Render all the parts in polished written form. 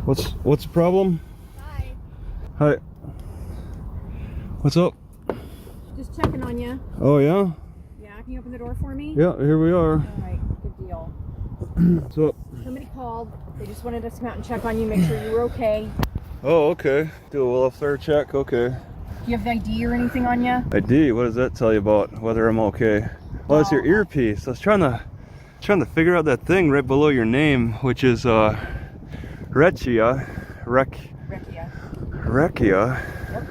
What's the problem? Hi. Hi. What's up? Just checking on you. Oh yeah? Yeah, can you open the door for me? Yeah, here we are. All right, good deal. What's up? Somebody called. They just wanted us to come out and check on you, make sure you were okay. Oh, okay. Do a welfare check, okay. Do you have the ID or anything on you? ID, what does that tell you about whether I'm okay? Well, it's your earpiece. I was trying to figure out that thing right below your name, which is Rekia. Yep.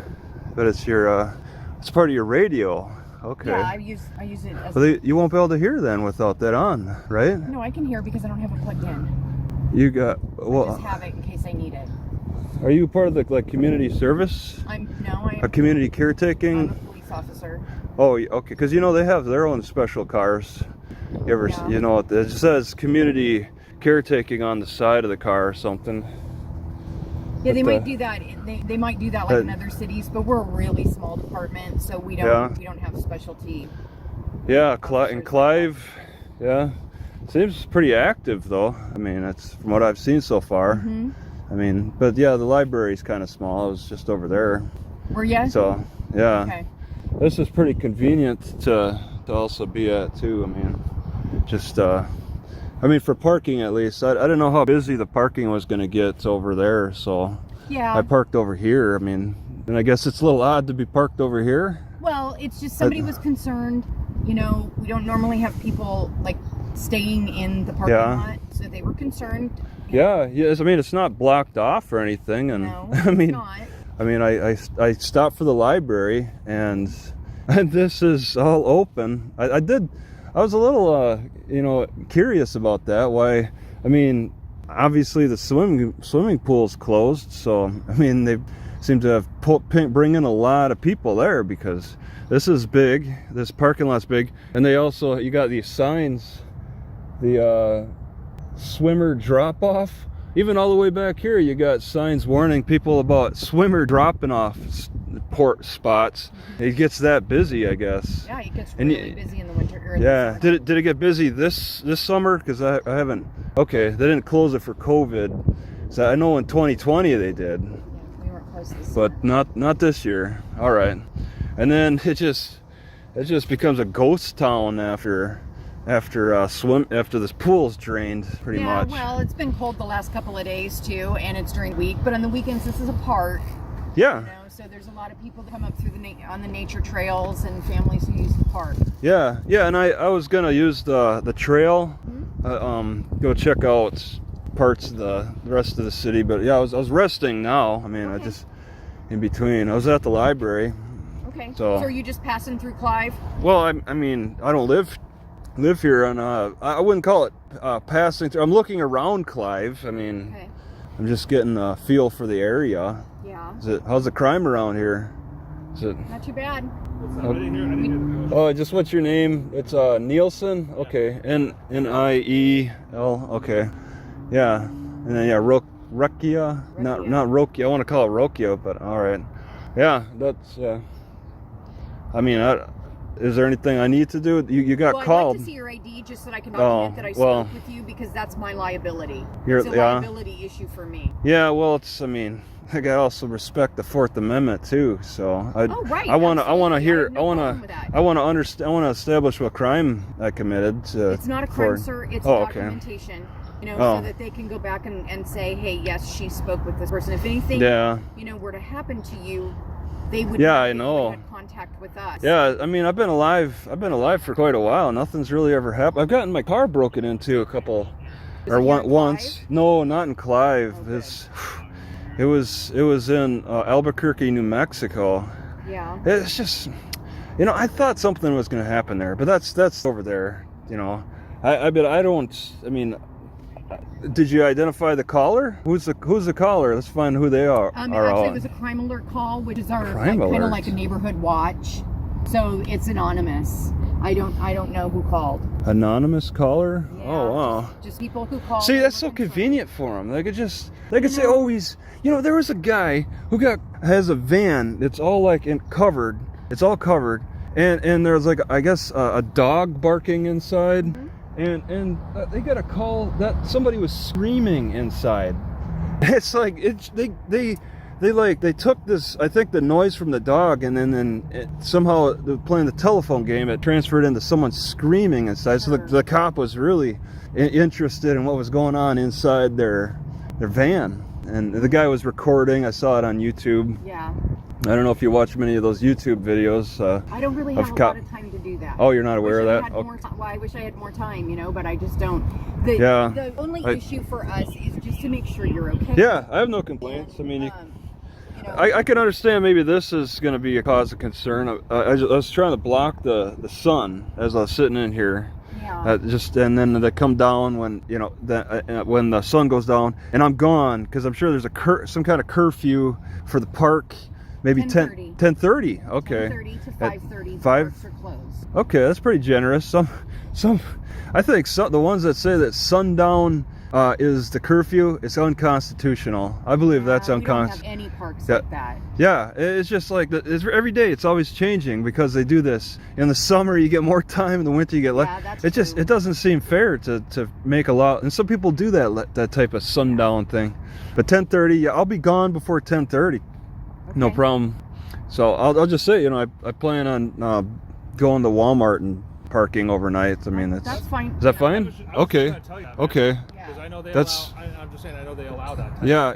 But it's your it's part of your radio. Okay. Yeah, I use it as. Well, you won't be able to hear then without that on, right? No, I can hear because I don't have it plugged in. You got I just have it in case I need it. Are you part of the community service? I'm a community caretaking. I'm a police officer. Oh, okay. Because they have their own special cars. You ever it says community caretaking on the side of the car or something. Yeah, they might do that. They might do that like in other cities, but we're a really small department, so we don't have specialty. Yeah, in Clive, yeah, seems pretty active though. I mean, that's from what I've seen so far. Mm-hmm. I mean, but yeah, the library's kind of small. I was just over there. Were you? So yeah, okay. This is pretty convenient to also be at too. I mean, just for parking at least. I didn't know how busy the parking was going to get over there, so yeah, I parked over here. I mean, and I guess it's a little odd to be parked over here. Well, it's just somebody was concerned. We don't normally have people staying in the parking lot, so they were concerned. Yeah, yes. I mean, it's not blocked off or anything, and no, it's not. I mean, I stopped for the library, and this is all open. I was a little curious about that. Why? I mean, obviously the swimming pool's closed, so I mean they seem to have bring in a lot of people there because this is big. This parking lot's big, and you got these signs, the swimmer drop off. Even all the way back here, you got signs warning people about swimmer dropping off port spots. It gets that busy, I guess. Yeah, it gets really busy in the winter. Yeah. Did it get busy this summer? Because I haven't. Okay, they didn't close it for COVID. So I know in 2020 they did. Yeah, we weren't closed this but summer. not this year. All right. And then it just becomes a ghost town after this pool's drained pretty much. Yeah, well, it's been cold the last couple of days too, and it's during the week. But on the weekends, this is a park. Yeah. So there's a lot of people that come up through on the nature trails and families who use the park. Yeah, and I was gonna use the trail, go check out parts of the rest of the city. But yeah, I was resting now. I mean, okay. I just in between. I was at the library. Okay. So are you just passing through Clive? Well, I mean, I don't live here, and I wouldn't call it passing through. I'm looking around Clive. I mean, okay. I'm just getting a feel for the area. Yeah. How's the crime around here? Is it not too bad? Oh, just what's your name? It's Nielsen. Okay, Niel. Okay, yeah, and then Rekia. Not Rokia. I want to call it Rokia, but all right. Yeah, that's. I mean, is there anything I need to do? You got called. I'd like to see your ID just so that I can document that I spoke with you, because that's my liability. It's a liability issue for me. Yeah, well, I mean, I got also respect the Fourth Amendment too. So I want to establish what crime I committed. It's not a crime, sir. It's documentation. Okay. So that they can go back and say, hey, yes, she spoke with this person. If anything, were to happen to you, they would. Yeah, I know. Had contact with us. Yeah, I mean, I've been alive for quite a while. Nothing's really ever happened. I've gotten my car broken into once. No, not in Clive. Okay. It was in Albuquerque, New Mexico. Yeah. It's just, I thought something was going to happen there, but that's over there. Did you identify the caller? Who's the caller? Let's find who they are. Actually, it was a crime alert call, which is our kind of like a neighborhood watch. So it's anonymous. I don't know who called. Anonymous caller? Yeah, oh wow. Just people who call. See, that's so convenient for them. They could say, oh, he's. There was a guy who has a van. It's all covered. It's all covered, and there's I guess a dog barking inside. Mm-hmm. And they got a call that somebody was screaming inside. It's like they took this, I think, the noise from the dog, and then somehow playing the telephone game, it transferred into someone screaming inside. So the cop was really interested in what was going on inside their van, and the guy was recording. I saw it on YouTube. Yeah. I don't know if you watch many of those YouTube videos. I don't really have a lot of time to do that. Oh, you're not aware of that? Well, I wish I had more time, you know, but I just don't. The only issue for us is just to make sure you're okay. Yeah, I have no complaints. I mean, I can understand maybe this is going to be a cause of concern. I was trying to block the sun as I was sitting in here. Yeah. And then they come down when when the sun goes down, and I'm gone because I'm sure there's some kind of curfew for the park. Maybe 10:30. 10:30. Okay. 10:30 to 5:30. Parks are closed. Okay, that's pretty generous. Some. I think the ones that say that sundown is the curfew, it's unconstitutional. I believe that's unconstitutional. We don't have any parks like that. Yeah, it's just like every day. It's always changing because they do this. In the summer, you get more time. In the winter, you get less. Yeah, that's true. It doesn't seem fair to make a law. And some people do that type of sundown thing. But 10:30, yeah, I'll be gone before 10:30. Okay. No problem. So I'll just say, I plan on going to Walmart and parking overnight. I mean, that's fine. Is that fine? Okay. Okay. Because I know they that's. I'm just saying, I know they allow that. Yeah.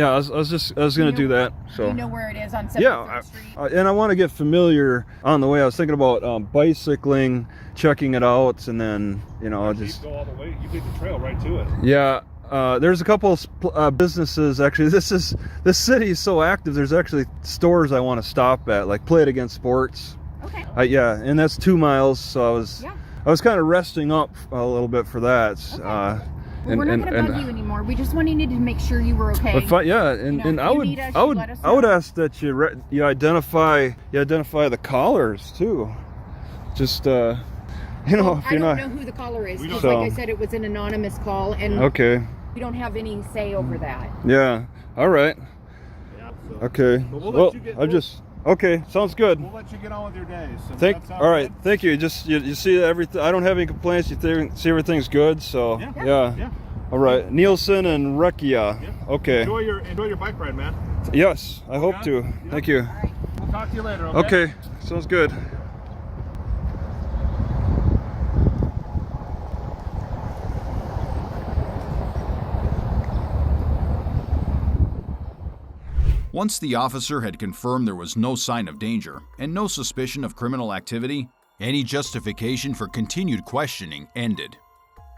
I was gonna do that. So. Do you know where it is on 7th Street? And I want to get familiar on the way. I was thinking about bicycling, checking it out, and then just go all the way. You lead the trail right to it. Yeah. There's a couple of businesses. Actually, this city is so active. There's actually stores I want to stop at, like Play It Against Sports. Okay. Yeah, and that's 2 miles. So I was kind of resting up a little bit for that. Okay. Well, we're not going to bug you anymore. We just wanted to make sure you were okay. And I would ask that you identify the callers too. Just if you're not. I don't know who the caller is. Because like I said, it was an anonymous call, and we don't have any say over that. Yeah. All right. Yeah, so. Okay. Well, okay, sounds good. We'll let you get on with your day. So all right, thank you. You see everything. I don't have any complaints. You see everything's good. So yeah. All right, Nielsen and Rekia. Yeah. Okay. Enjoy your bike ride, man. Yes, I hope to. Yeah. Thank you. All right. We'll talk to you later. Okay, sounds good. Once the officer had confirmed there was no sign of danger and no suspicion of criminal activity, any justification for continued questioning ended.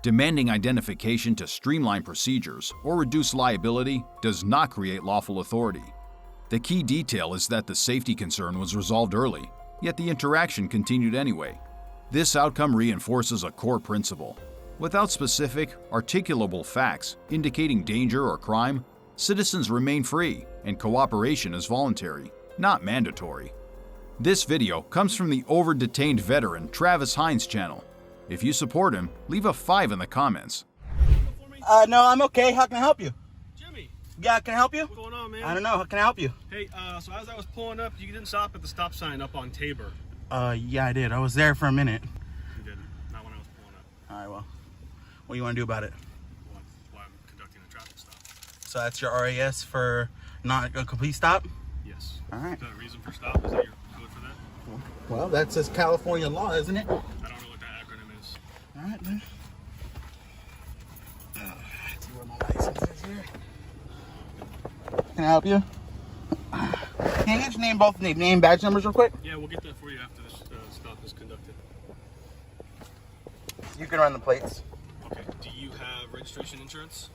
Demanding identification to streamline procedures or reduce liability does not create lawful authority. The key detail is that the safety concern was resolved early, yet the interaction continued anyway. This outcome reinforces a core principle. Without specific, articulable facts indicating danger or crime, citizens remain free, and cooperation is voluntary, not mandatory. This video comes from the over-detained veteran Travis Hines channel. If you support him, leave a 5 in the comments. No, I'm okay. How can I help you? Jimmy. Yeah, can I help you? What's going on, man? I don't know. How can I help you? Hey, so as I was pulling up, you didn't stop at the stop sign up on Tabor. Yeah, I did. I was there for a minute. You didn't. Not when I was pulling up. All right, well, what do you want to do about it? Well, that's why I'm conducting a traffic stop. So that's your RAS for not a complete stop? Yes. All right. Is that a reason for stop? Is that your code for that? Well, that says California law, isn't it? I don't know what that acronym is. All right, then. Let's see where my license is here. Can I help you? Can you get your name, both name, badge numbers real quick? Yeah, we'll get that for you after this stop is conducted. You can run the plates. Okay. Do you have registration insurance?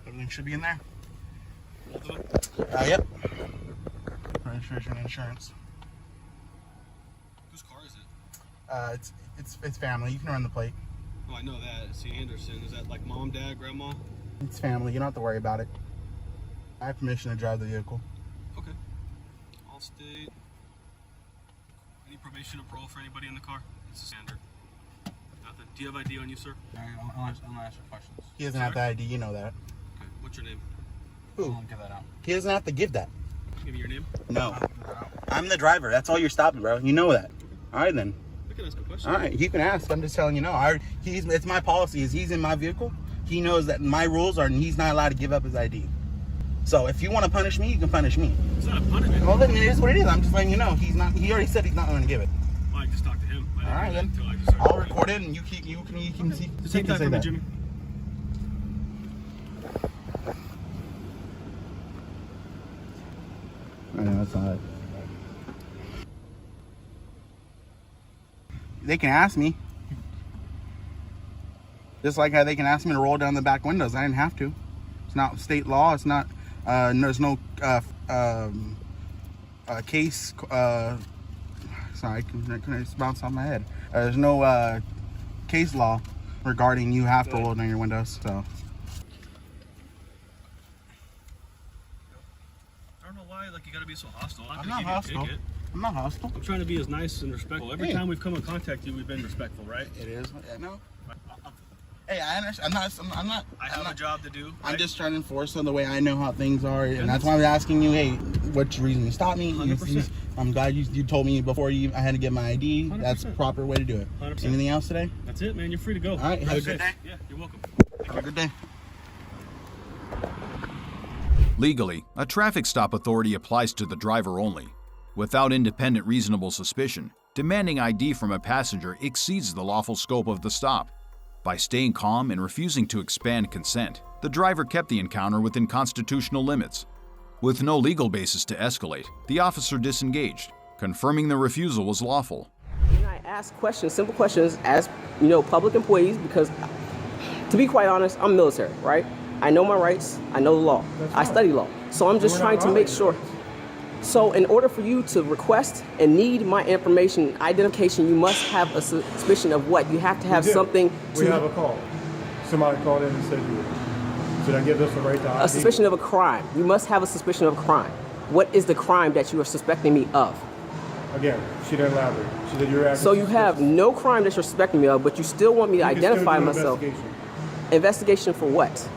Everything should be in there. Both of them? Yep. Registration insurance. Whose car is it? It's family. You can run the plate. Oh, I know that. See, Anderson. Is that like mom, dad, grandma? It's family. You don't have to worry about it. I have permission to drive the vehicle. Okay. Allstate. Any probation or parole for anybody in the car? It's a standard. Nothing. Do you have ID on you, sir? I'm gonna ask you questions. He doesn't have the ID. You know that. Okay. What's your name? Who? I won't give that out. He doesn't have to give that. Give me your name. No. I'm the driver. That's all you're stopping, bro. You know that. All right, then. Okay. can ask a question. All right, you can ask. I'm just telling you, no. It's my policy. Is he's in my vehicle? He knows that my rules are, and he's not allowed to give up his ID. So if you want to punish me, you can punish me. It's not a punishment. Well, then it is what it is. I'm just letting you know. He already said he's not going to give it. Well, I just talked to him. All right, then. I'll record it, and you can see. Take that from me, Jimmy. I know, that's not it. They can ask me. Just like how they can ask me to roll down the back windows. I didn't have to. It's not state law. It's not, there's no case, sorry, I couldn't bounce off my head. There's no case law regarding you have to roll down your windows, so. I don't know why, like, you gotta be so hostile. I'm not hostile. I'm not hostile. I'm trying to be as nice and respectful. Every time we've come in contact with you, we've been respectful, right? It is. No. Hey, I understand. I'm not. I have a job to do. Right? I'm just trying to enforce the way I know how things are, and that's why I'm asking you. Hey, what's the reason you stopped me? 100%. I'm glad you told me before I had to get my ID. 100%. That's the proper way to do it. 100%. Anything else today? That's it, man. You're free to go. All right. Have a good day. Yeah, you're welcome. Have a good day. Legally, a traffic stop authority applies to the driver only. Without independent reasonable suspicion, demanding ID from a passenger exceeds the lawful scope of the stop. By staying calm and refusing to expand consent, the driver kept the encounter within constitutional limits. With no legal basis to escalate, the officer disengaged, confirming the refusal was lawful. And I ask questions, simple questions, as public employees, because to be quite honest, I'm military, right? I know my rights, I know the law, I study law. So I'm just trying to make sure. So in order for you to request and need my information, identification, you must have a suspicion of what? You have to have something to... We have a call. Somebody called in and said you would. Should I give us the right to ID? A suspicion of a crime. You must have a suspicion of a crime. What is the crime that you are suspecting me of? Again, she didn't elaborate. She said you're acting So you have no crime that you're suspecting me of, but you still want me to identify myself. Investigation for what?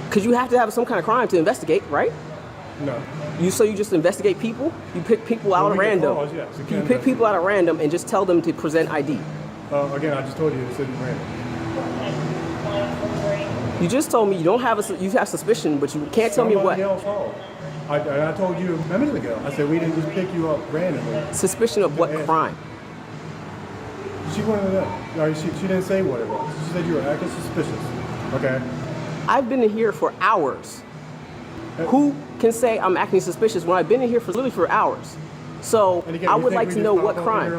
Because you have to have some kind of crime to investigate, right? No. So you just investigate people? You pick people out at random? Calls, yes, you pick people out at random and just tell them to present ID? Again, I just told you it's random. You just told me you don't have you have suspicion, but you can't tell me what. Else called. I told you a minute ago. I said we didn't just pick you up randomly. Suspicion of what crime? She wanted to know. She didn't say what it was. She said you were acting suspicious. Okay. I've been in here for hours. Who can say I'm acting suspicious when I've been in here literally for hours? So again, I would like to know what crime.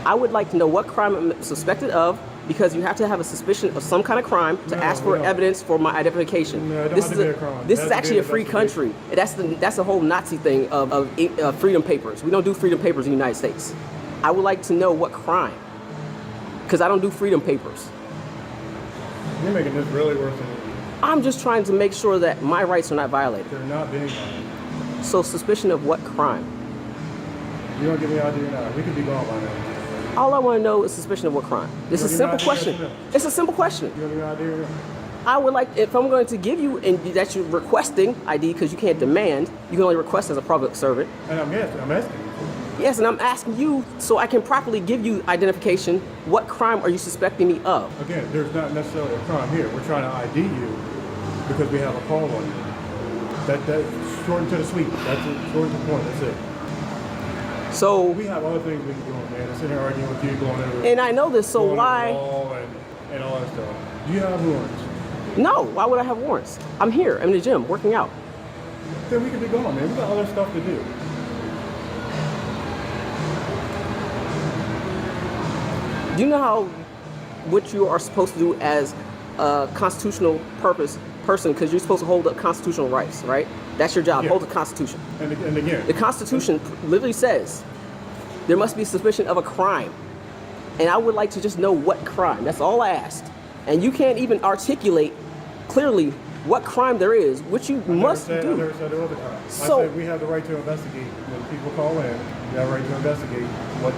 I would like to know what crime I'm suspected of, because you have to have a suspicion of some kind of crime to ask for evidence for my identification. No, it don't have to be a crime. This is actually a free country. That's the whole Nazi thing of freedom papers. We don't do freedom papers in the United States. I would like to know what crime, because I don't do freedom papers. You're making this really worse than it is. I'm just trying to make sure that my rights are not violated. They're not being violated. So suspicion of what crime? You don't give me ID or not. We could be gone by now. All I want to know is suspicion of what crime. This is a simple question. It's a simple question. You don't give me ID or not? I would like, if I'm going to give you, and that you're requesting ID, because you can't demand, you can only request as a public servant. And I'm asking you. Yes, and I'm asking you so I can properly give you identification. What crime are you suspecting me of? Again, there's not necessarily a crime here. We're trying to ID you because we have a call on you. That's short and to the sweet. That's it. Short to the point. That's it. So we have other things we can do, man. Sitting here arguing with you, going over. And I know this, so why? And all that stuff. Do you have warrants? No. Why would I have warrants? I'm here. I'm in the gym working out. Then we could be gone, man. We got other stuff to do. Do you know what you are supposed to do as a constitutional person? Because you're supposed to hold up constitutional rights, right? That's your job, hold the Constitution. And again, the Constitution literally says there must be suspicion of a crime. And I would like to just know what crime. That's all I asked. And you can't even articulate clearly what crime there is, which you must do. I never said there was a crime. I said we have the right to investigate. When people call in, we have the right to investigate what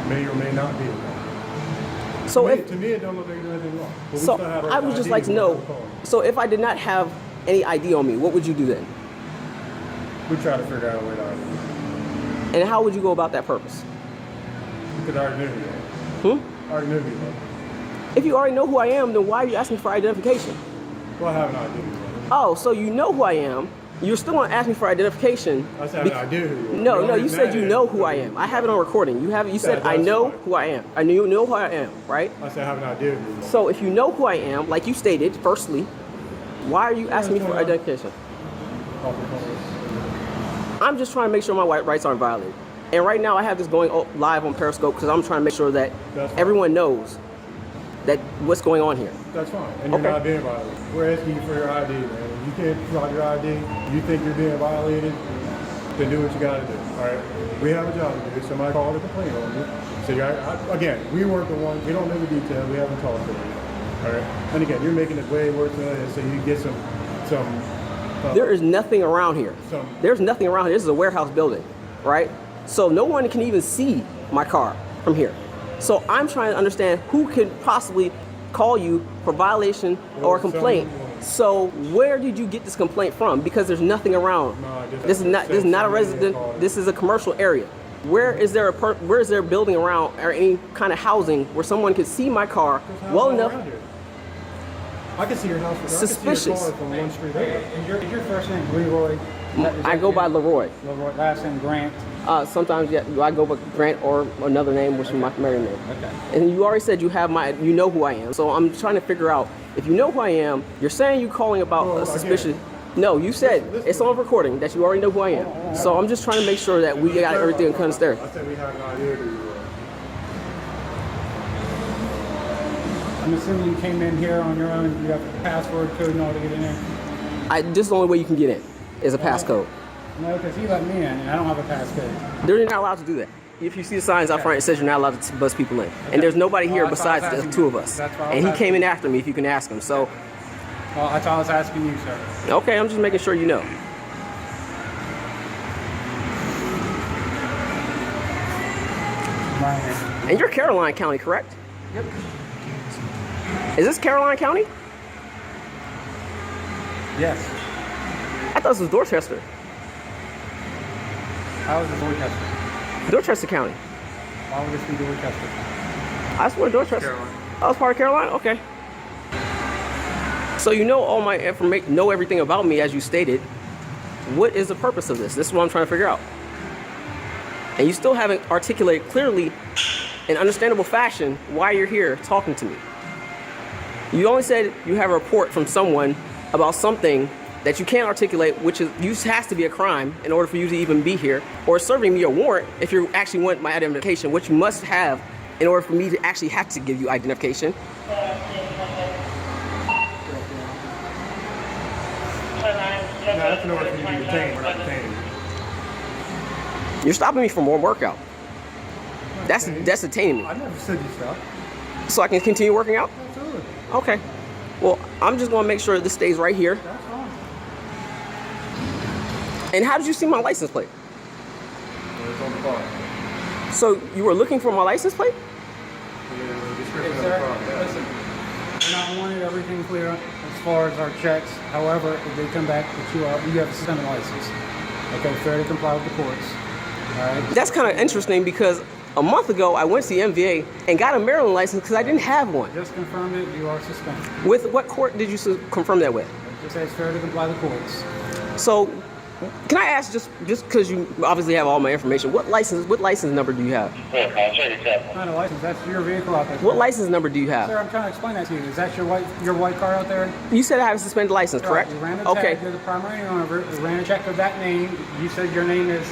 may or may not be a crime. So to me, it don't look like there's anything wrong. But so I would just like to know, so if I did not have any ID on me, what would you do then? We try to figure out a way to ID. And how would you go about that purpose? Because I already knew you. I already knew you. If you already know who I am, then why are you asking for identification? Well, I have an idea. Oh, so you know who I am. You're still going to ask me for identification. I said I have an idea who you are. No, you said you know who I am. I have it on recording. You said I know who I am. I knew you know who I am, right? I said I have an idea who you are. So if you know who I am, like you stated, firstly, why are you asking me for identification? I'm just trying to make sure my rights aren't violated. And right now I have this going live on Periscope because I'm trying to make sure that everyone knows that what's going on here. That's fine. And you're not being violated. We're asking you for your ID, man. You can't drop your ID. You think you're being violated, then do what you got to do. All right? We have a job to do. Somebody called a complaint on you. So again, we weren't the ones. We don't know the details. We haven't talked to them. All right? And again, you're making it way worse than it is. So you get some. There is nothing around here. There's nothing around here. This is a warehouse building, right? So no one can even see my car from here. So I'm trying to understand who could possibly call you for violation or complaint. So where did you get this complaint from? Because there's nothing around. This is not a resident. This is a commercial area. Where is there a building around or any kind of housing where someone could see my car well enough? I can see your house. Suspicious. I can see your car from one street over. Is your first name Leroy? I go by Leroy. Leroy. Last name Grant. Sometimes I go by Grant or another name, which is my married name. Okay. And you already said you know who I am. So I'm trying to figure out if you know who I am. You're saying you're calling about a suspicious. No, you said it's on recording that you already know who I am. So I'm just trying to make sure that we got everything understood. I said we have an idea who you are. I'm assuming you came in here on your own. You have a password code in order to get in there. This is the only way you can get in is a passcode. No, because he let me in, and I don't have a passcode. They're not allowed to do that. If you see the signs out front, it says you're not allowed to bus people in. And there's nobody here besides the two of us. And he came in after me, if you can ask him. So. Well, I thought I was asking you, sir. Okay, I'm just making sure you know. And you're Caroline County, correct? Yep. Is this Caroline County? Yes. I thought this was Dorchester. How is this Dorchester? Dorchester County. Why would this be Dorchester? I swear Dorchester. Caroline. I was part of Caroline? Okay. So you know all my information, know everything about me as you stated. What is the purpose of this? This is what I'm trying to figure out. And you still haven't articulated clearly in understandable fashion why you're here talking to me. You only said you have a report from someone about something that you can't articulate, which has to be a crime in order for you to even be here, or serving me a warrant if you actually want my identification, which you must have in order for me to actually have to give you identification. No, that's in order for you to be detained. We're not detaining you. You're stopping me from more workout. That's detaining me. I never said you stop. So I can continue working out? Absolutely. Okay. Well, I'm just going to make sure this stays right here. That's fine. And how did you see my license plate? Well, it's on the car. So you were looking for my license plate? Yeah, the description Hey, of the sir, car. Yeah. listen. We're not wanting everything clear as far as our checks. However, if they come back that you have a suspended license, okay, fair to comply with the courts. All right. That's kind of interesting because a month ago I went to the MVA and got a Maryland license because I didn't have one. Just confirmed it. You are suspended. With what court did you confirm that with? It just says fair to comply with the courts. So, can I ask just because you obviously have all my information, what license number do you have? What kind of license? That's your vehicle out there. What license number do you have? Sir, I'm trying to explain that to you. Is that your white car out there? You said I have a suspended license, correct? You ran a Okay. tag. You're the primary owner. You ran a check of that name. You said your name is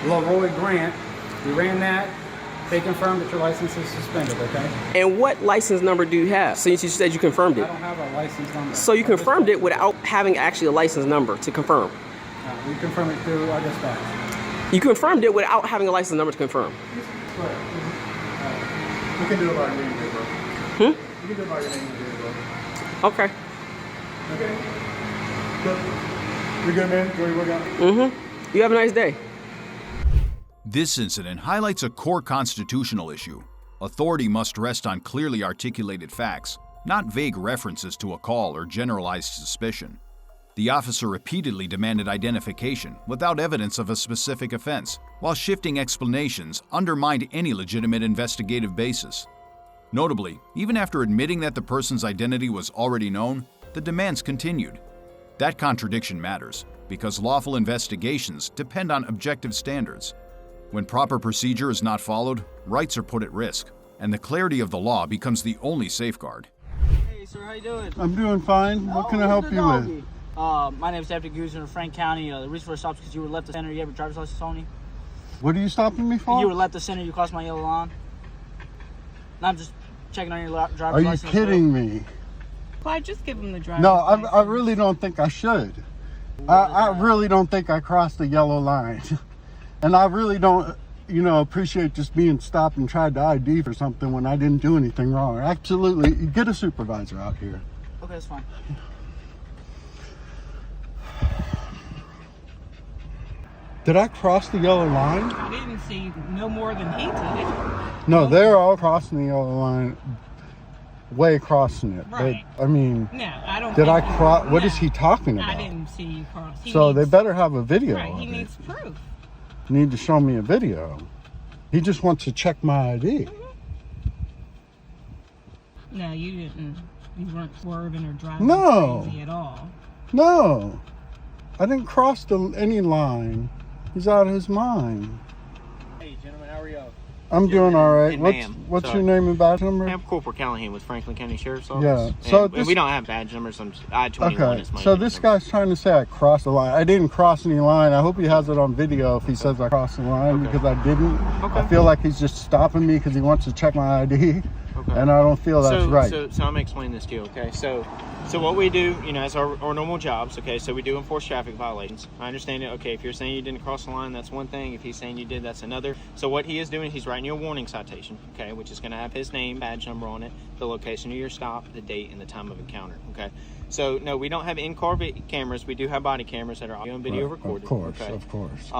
Leroy Grant. You ran that. They confirmed that your license is suspended, okay? And what license number do you have? Since you said you confirmed I it. don't have a license number. So you confirmed it without having actually a license number to confirm? We confirmed it through our dispatch. You confirmed it without having a license number to confirm? We can do it by your name, bro. You can do it by your name, bro. Okay. Okay. Good. You good, man? Enjoy your workout? You have a nice day. This incident highlights a core constitutional issue. Authority must rest on clearly articulated facts, not vague references to a call or generalized suspicion. The officer repeatedly demanded identification without evidence of a specific offense, while shifting explanations undermined any legitimate investigative basis. Notably, even after admitting that the person's identity was already known, the demands continued. That contradiction matters, because lawful investigations depend on objective standards. When proper procedure is not followed, rights are put at risk, and the clarity of the law becomes the only safeguard. Hey sir, how you doing? I'm doing fine. What can I help you with? My name is Deputy Guzman in Frank County. The reason for the stop is because you were left the center. You have your driver's license on you? What are you stopping me for? You were left the center. You crossed my yellow line. And I'm just checking on your driver's license. Are you kidding me? Why just give him the driver's No, license? I really don't think I should. I really don't think I crossed the yellow line. And I really don't, appreciate just being stopped and tried to ID for something when I didn't do anything wrong. Absolutely. Get a supervisor out here. Okay, that's fine. Did I cross the yellow line? I didn't see no more than he did. No, they're all crossing the yellow line. Way crossing it. Right. But, I mean, No, I don't. did I think cross? What no, is he talking about? I didn't see you cross. So they better have a video. Right, he of it. needs proof. Need to show me a video. He just wants to check my ID. No, you didn't. You weren't swerving or driving No. crazy at all. No, I didn't cross any line. He's out of his mind. Hey gentlemen, how are y'all? I'm doing all right. And What's your name and badge number? I'm Corporal Callahan with Franklin County Sheriff's Office. Yeah, so and we don't have badge numbers. I-21 Okay, is my so unit this number. guy's trying to say I crossed the line. I didn't cross any line. I hope he has it on video if he says I crossed the line, because I didn't. Okay. I feel like he's just stopping me because he wants to check my ID, and I don't feel that's right. So I'm gonna explain this to you, okay? So what we do, as our normal jobs, okay? So we do enforce traffic violations. I understand it. Okay, if you're saying you didn't cross the line, that's one thing. If he's saying you did, that's another. So what he is doing, he's writing you a warning citation, okay? Which is gonna have his name, badge number on it, the location of your stop, the date, and the time of encounter, okay? So no, we don't have in-car cameras. We do have body cameras that are audio and video recorded. Of course, okay? of course.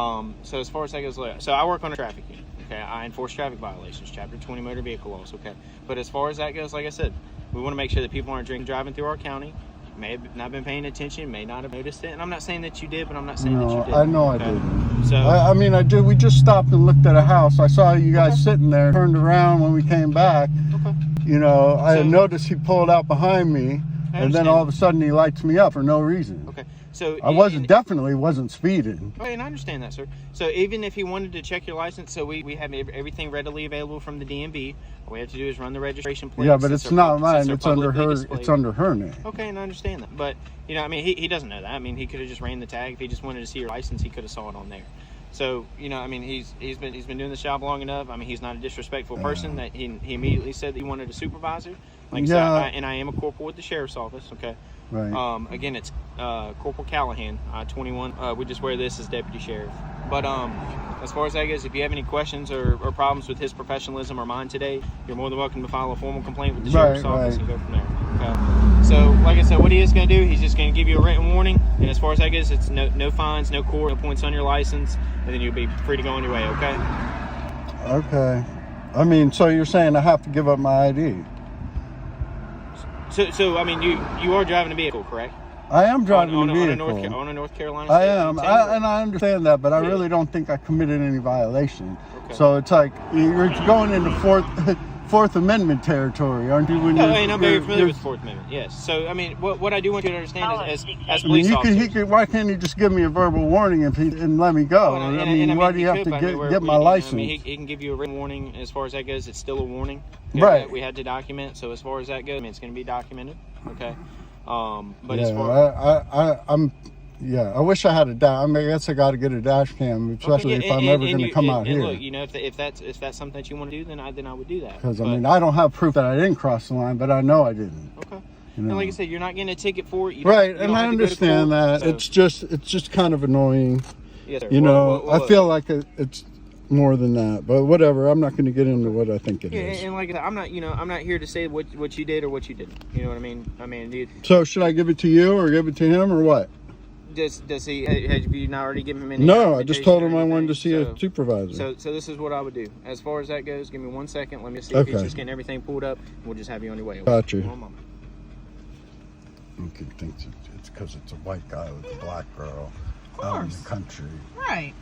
So as far as that goes, so I work on a traffic unit. Okay, I enforce traffic violations, Chapter 20 motor vehicle laws. Okay, but as far as that goes, like I said, we want to make sure that people aren't driving through our county. May have not been paying attention, may not have noticed it, and I'm not saying that you did, but I'm not saying that you did. I know okay? I didn't. So I mean, I did. We just stopped and looked at a house. I saw you guys sitting there. Turned around when we came back. Okay. I had noticed he pulled out behind me, and then all of a sudden he lights me up for no reason. Okay. So I definitely wasn't speeding. Okay, and I understand that, sir. So even if he wanted to check your license, so we have everything readily available from the DMV. All we have to do is run the registration plate. Yeah, but it's not mine. It's under her. It's under her name. Okay, and I understand that. But he doesn't know that. I mean, he could have just ran the tag. If he just wanted to see your license, he could have saw it on there. So he's been doing this job long enough. I mean, he's not a disrespectful person. That he immediately said that he wanted a supervisor. Like I said, and I am a corporal with the sheriff's office. Okay. Right. Again, it's Corporal Callahan, 21. We just wear this as deputy sheriff. But as far as that goes, if you have any questions or problems with his professionalism or mine today, you're more than welcome to file a formal complaint with the sheriff's office and go from there. Okay. So, like I said, what he is going to do, he's just going to give you a written warning. And as far as that goes, it's no fines, no court, no points on your license, and then you'll be free to go on your way. Okay. Okay. I mean, so you're saying I have to give up my ID? So I mean, you are driving a vehicle, correct? I am driving a vehicle. On a North Carolina I state am, and I understand that, but I really don't think I committed any violation. Okay. So it's like you're going into Fourth Amendment territory, aren't you? I'm very familiar with the Fourth Amendment. Yes. So I mean, what I do want you to understand is, as police officers, why can't he just give me a verbal warning and let me go? Why do you have to get my license? He can give you a written warning. As far as that goes, it's still a warning. Right. We had to document. So as far as that goes, it's going to be documented. Okay. But yeah, as far I wish I had a dash. I mean, I guess I got to get a dash cam, especially if I'm ever going to come out here. Look, if that's something that you want to do, then I would do that. Because I don't have proof that I didn't cross the line, but I know I didn't. Okay. And like I said, you're not getting a ticket for it. Right, and I understand that. So. It's just kind of annoying. Yes, sir. I feel like it's more than that, but whatever. I'm not going to get into what I think it is. And like I said, I'm not here to say what you did or what you didn't. You know what I mean? I mean, dude. So should I give it to you or give it to him or what? Does he? Have you not already given him any? No, I just told him I wanted to see a supervisor. So this is what I would do. As far as that goes, give me 1 second. Let me see if he's just getting everything pulled up. And we'll just have you on your way. Got you. One moment. Okay, thinks it's because it's a white guy with a black girl out in the country. Right.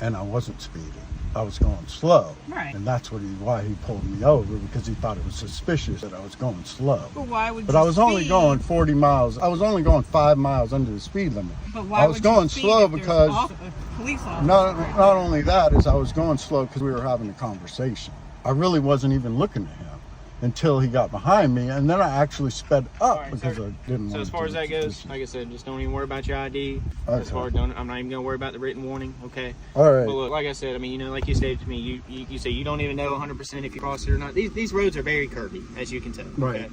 and I wasn't speeding. I was going slow. Right. And that's why he pulled me over, because he thought it was suspicious that I was going slow. But why would But you I was only speed? going 40 miles. I was only going 5 miles under the speed limit. But why I was would going you speed slow if there's because a police officer? not only that, is I was going slow because we were having a conversation. I really wasn't even looking at him until he got behind me, and then I actually sped up because I didn't want to. So as far as that goes, like I said, just don't even worry about your ID. Okay. As far as I'm not even gonna worry about the written warning. Okay. All right. But look, like I said, I mean, you know, like you stated to me, you say you don't even know 100% if you cross it or not. These roads are very curvy, as you can tell. Right. Okay?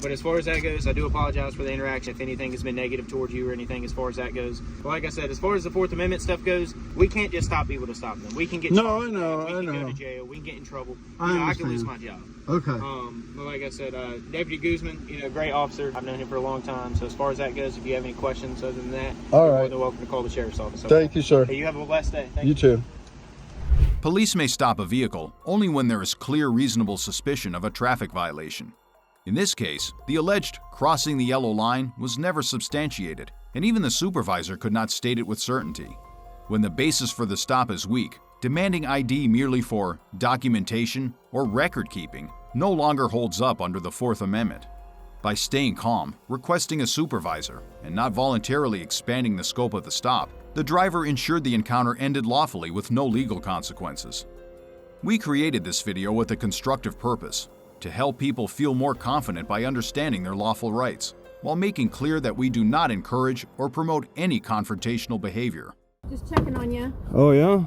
But as far as that goes, I do apologize for the interaction if anything has been negative towards you or anything as far as that goes. But like I said, as far as the Fourth Amendment stuff goes, we can't just stop people to stop them. We can get No, charged. I know, We can I go know. to jail. We can get in trouble. I I can lose understand. my job. Okay. But like I said, Deputy Guzman, you know, great officer. I've known him for a long time. So as far as that goes, if you have any questions other than that, All you're right. more than welcome to call the sheriff's office. Thank you, sir. Hey, you have a blessed day. Thank You too. Police may stop a vehicle only when there is clear reasonable suspicion of a traffic violation. In this case, the alleged crossing the yellow line was never substantiated, and even the supervisor could not state it with certainty. When the basis for the stop is weak, demanding ID merely for documentation or record keeping no longer holds up under the Fourth Amendment. By staying calm, requesting a supervisor, and not voluntarily expanding the scope of the stop, the driver ensured the encounter ended lawfully with no legal consequences. We created this video with a constructive purpose, to help people feel more confident by understanding their lawful rights, while making clear that we do not encourage or promote any confrontational behavior. Just checking on you. Oh, yeah?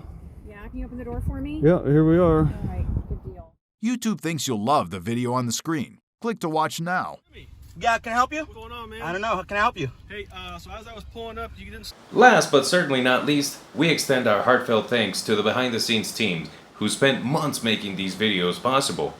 Yeah, can you open the door for me? Yeah, here we are. All right, good deal. YouTube thinks you'll love the video on the screen. Click to watch now. Yeah, can I help you? What's going on, man? I don't know. How can I help you? Hey, so as I was pulling up, you didn't... Last but certainly not least, we extend our heartfelt thanks to the behind-the-scenes team who spent months making these videos possible.